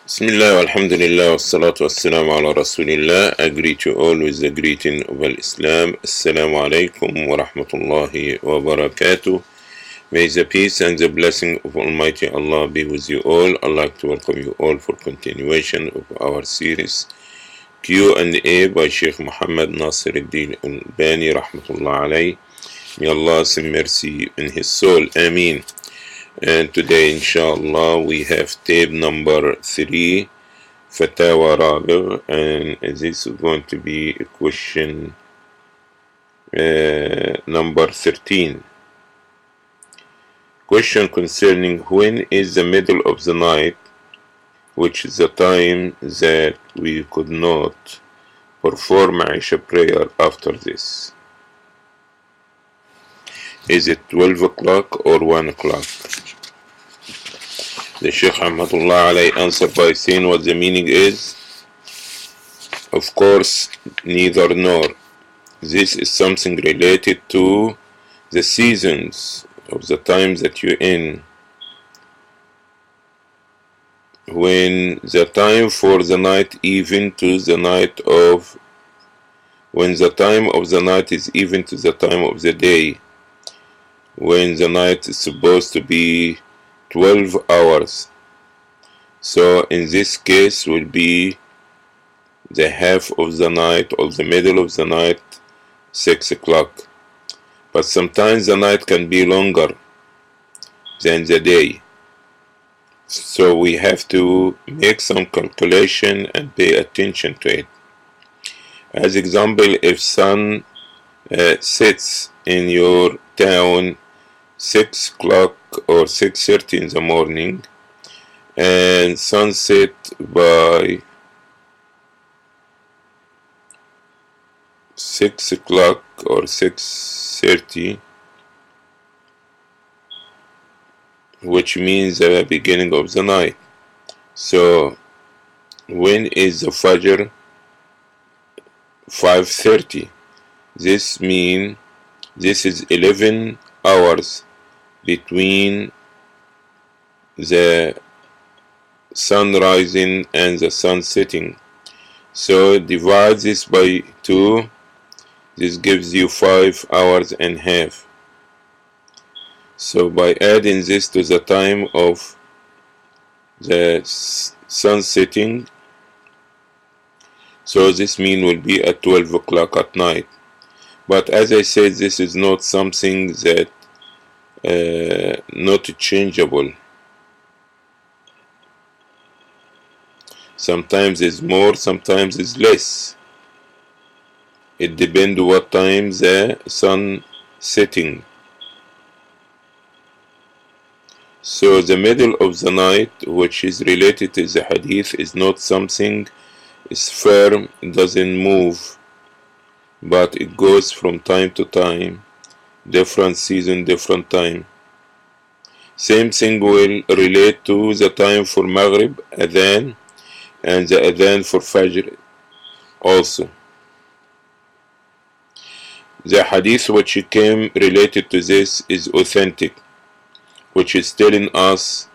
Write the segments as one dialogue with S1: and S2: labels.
S1: Bismillah, alhamdulillah, wassalatu wassalamu ala rasulillah. I greet you all with the greeting of Islam. Assalamu alaikum wa rahmatullahi wa barakatuh. May the peace and the blessing of Almighty Allah be with you all. I'd like to welcome you all for continuation of our series Q&A by Sheikh Muhammad Nasiruddin Al-Albani rahmatullah alayh. May Allah send mercy in his soul. Ameen. And today, inshallah, we have tape number 3, Fatawa Rabi', and this is going to be question number 13. Question concerning when is the middle of the night, which is the time that we could not perform Isha prayer after this. Is it 12 o'clock or 1 o'clock? The Shaykh Ahmadullah alayhi answered by saying what the meaning is. Of course, neither nor. This is something related to the seasons of the times that you're in. When the time for the night even to the night of, when the time of the night is even to the time of the day, when the night is supposed to be 12 hours. So in this case will be the half of the night or the middle of the night, 6 o'clock. But sometimes the night can be longer than the day. So we have to make some calculation and pay attention to it. As example, if sun sets in your town 6 o'clock or 6:30 in the morning and sunset by 6 o'clock or 6:30, which means the beginning of the night. So when is the Fajr? 5:30. This means this is 11 hours between the sun rising and the sun setting. So divide this by 2. This gives you 5 hours and a half. So by adding this to the time of the sun setting, so this mean will be at 12 o'clock at night. But as I said, this is not something that not changeable. Sometimes it's more, sometimes it's less. It depends what time the sun setting. So the middle of the night, which is related to the hadith, is not something is firm, it doesn't move, but it goes from time to time, different season, different time. Same thing will relate to the time for Maghrib, Adhan, and the Adhan for Fajr also. The hadith which came related to this is authentic, which is telling us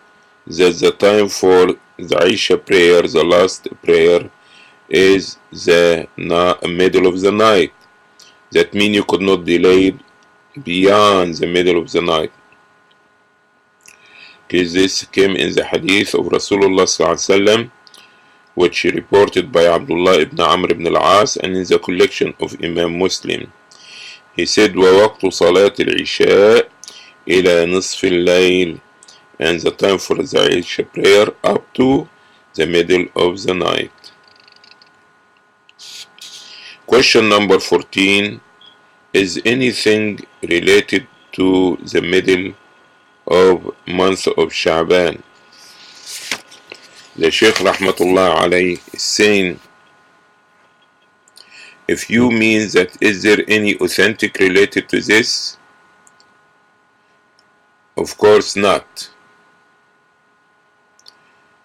S1: that the time for the Isha prayer, the last prayer, is the middle of the night. That means you could not delay beyond the middle of the night. Because this came in the hadith of Rasulullah ﷺ, which reported by Abdullah ibn Amr ibn al-As, and in the collection of Imam Muslim. He said, وَوَقْتُ صَلَاةِ الْعِشَاءِ إِلَى نِصْفِ اللَّيْلِ, and the time for the Isha prayer up to the middle of the night. Question number 14. Is anything related to the middle of month of Sha'ban? The Shaykh Rahmatullah alayhi is saying, if you mean that is there any authentic related to this? Of course not.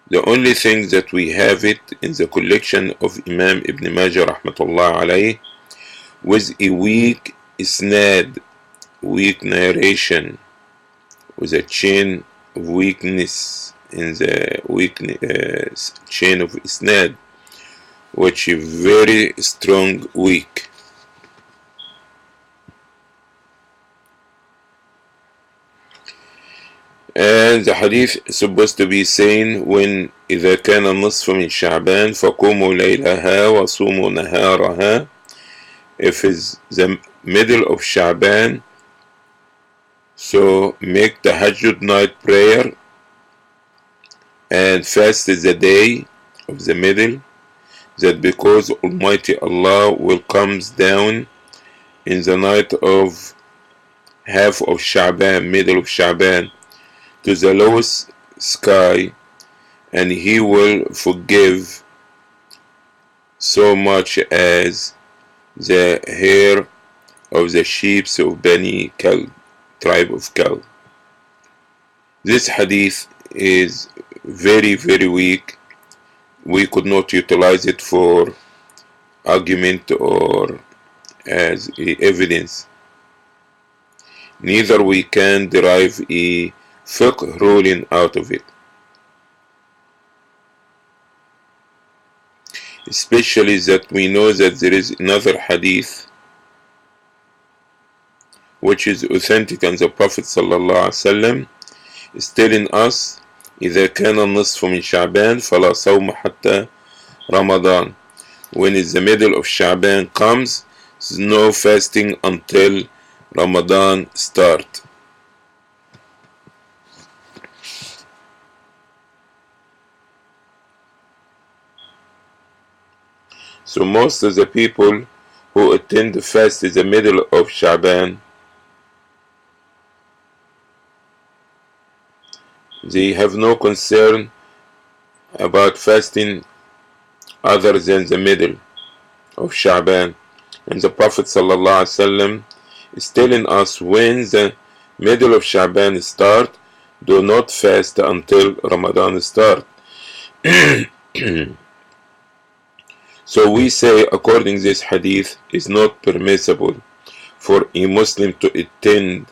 S1: The only thing that we have it in the collection of Imam Ibn Majah Rahmatullah alayhi with a weak isnad, weak narration, with a chain of weakness in the weak chain of isnad, which is very strong weak. And the hadith is supposed to be saying when إذا كان النصف من شعبان فقوموا ليلها وصوموا نهارها. If it's the middle of Sha'ban, so make the Tahajjud night prayer and fast the day of the middle, that because Almighty Allah will comes down in the night of half of Sha'ban, middle of Sha'ban, to the lowest sky, and He will forgive so much as the hair of the sheep of Bani Kalb, tribe of Kalb. This hadith is very, very weak. We could not utilize it for argument or as evidence. Neither we can derive a fiqh ruling out of it. Especially that we know that there is another hadith which is authentic, and the Prophet ﷺ is telling us إذا كان النصف من شعبان فلا صوم حتى رمضان. When is the middle of Sha'ban comes, there's no fasting until Ramadan start. So most of the people who attend the fast in the middle of Sha'ban, they have no concern about fasting other than the middle of Sha'ban. And the Prophet ﷺ is telling us when the middle of Sha'ban start, do not fast until Ramadan start. So we say, according to this hadith, it's not permissible for a Muslim to attend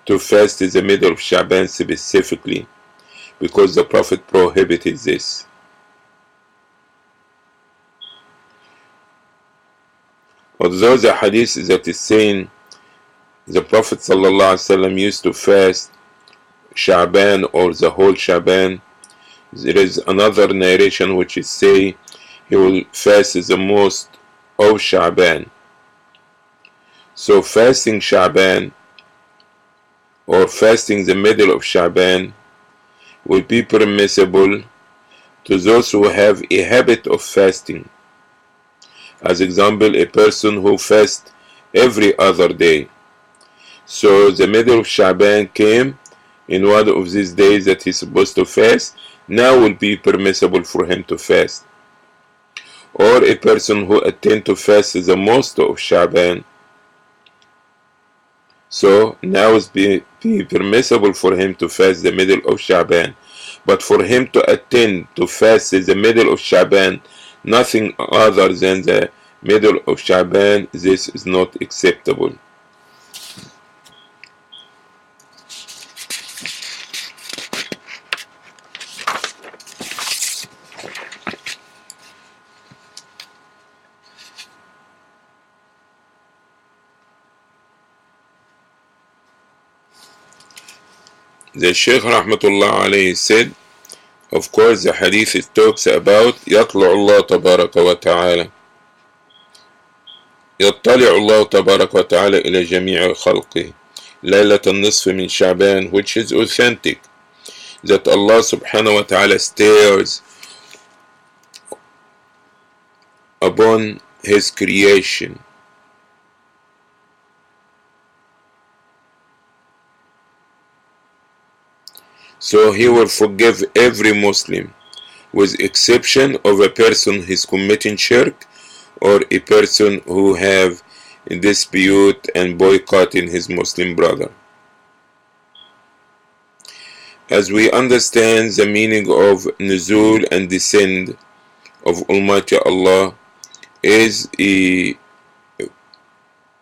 S1: to fast in the middle of Sha'ban specifically, because the Prophet prohibited this. Although the hadith that is saying the Prophet ﷺ used to fast Sha'ban or the whole Sha'ban, there is another narration which is say he will fast the most of Sha'ban. So fasting Sha'ban or fasting the middle of Sha'ban will be permissible to those who have a habit of fasting. As example, a person who fasts every other day. So the middle of Sha'ban came in one of these days that he's supposed to fast, now will be permissible for him to fast. Or a person who attend to fast the most of Sha'ban, so now it's be permissible for him to fast the middle of Sha'ban. But for him to attend to fast the middle of Sha'ban, nothing other than the middle of Sha'ban, this is not acceptable. The Shaykh Rahmatullah alayhi said, of course the hadith it talks about يطلع الله تبارك وتعالى يطلع الله تبارك وتعالى إلى جميع خلقه ليلة النصف من شعبان, which is authentic, that Allah subhanahu wa ta'ala stares upon His creation. So He will forgive every Muslim, with exception of a person who is committing shirk or a person who have dispute and boycotting his Muslim brother. As we understand the meaning of nuzul and descend of Almighty Allah is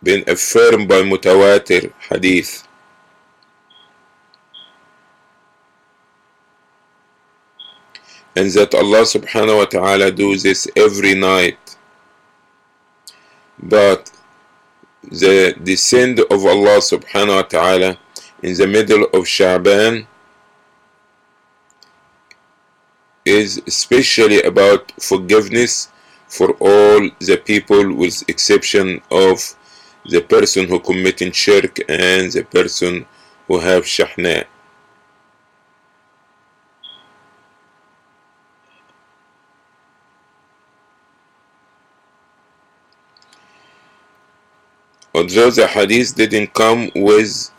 S1: been affirmed by mutawatir hadith. and that Allah subhanahu wa ta'ala do this every night. But the descent of Allah subhanahu wa ta'ala in the middle of Sha'ban is especially about forgiveness for all the people, with exception of the person who committing shirk and the person who have shahna. Although the hadith didn't comes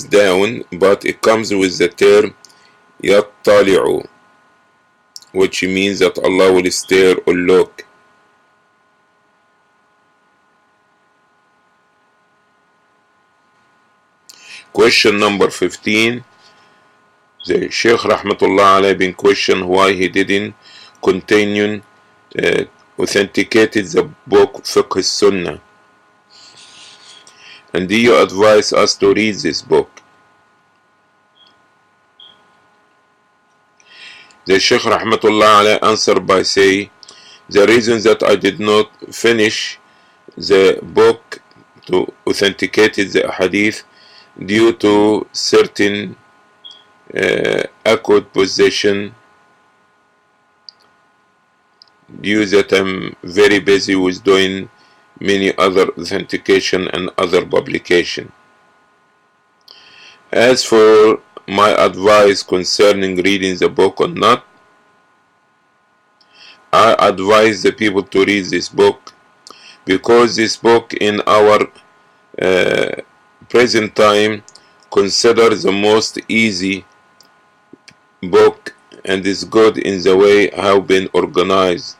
S1: down, but it comes with the term yattali'u, which means that Allah will stare or look. Question number 15. The Sheikh Rahmatullah alayhi been questioned why he didn't continue authenticated the book Fiqh Sunnah. And do you advise us to read this book? The Shaykh Rahmatullah alayhi answered by saying, the reason that I did not finish the book to authenticate the hadith due to certain acute position, due that I'm very busy with doing many other authentication and other publication. As for my advice concerning reading the book or not, I advise the people to read this book, because this book in our present time considered the most easy book and is good in the way how been organized.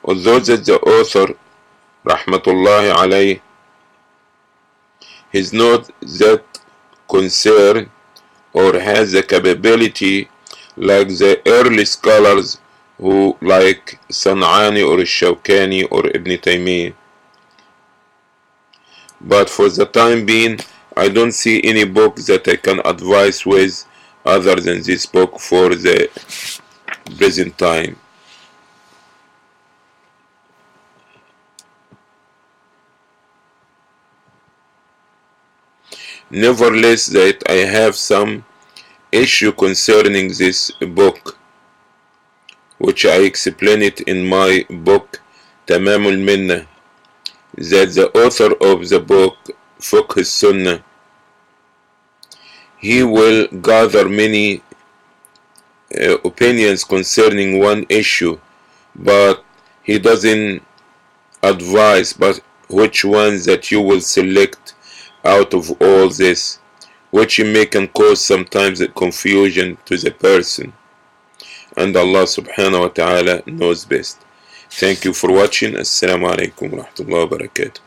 S1: Although that the author Rahmatullahi alayhi is not that concerned or has the capability like the early scholars who like San'ani or Shawkani or Ibn Taymiyyah. But for the time being, I don't see any book that I can advise with other than this book for the present time. Nevertheless, that I have some issue concerning this book, which I explain it in my book Tamamul Minnah, that the author of the book Fiqh Sunnah, he will gather many opinions concerning one issue, but he doesn't advise but which ones that you will select out of all this, which may can cause sometimes confusion to the person, and Allah subhanahu wa ta'ala knows best. Thank you for watching. Assalamu alaikum wa rahmatullahi wa barakatuh.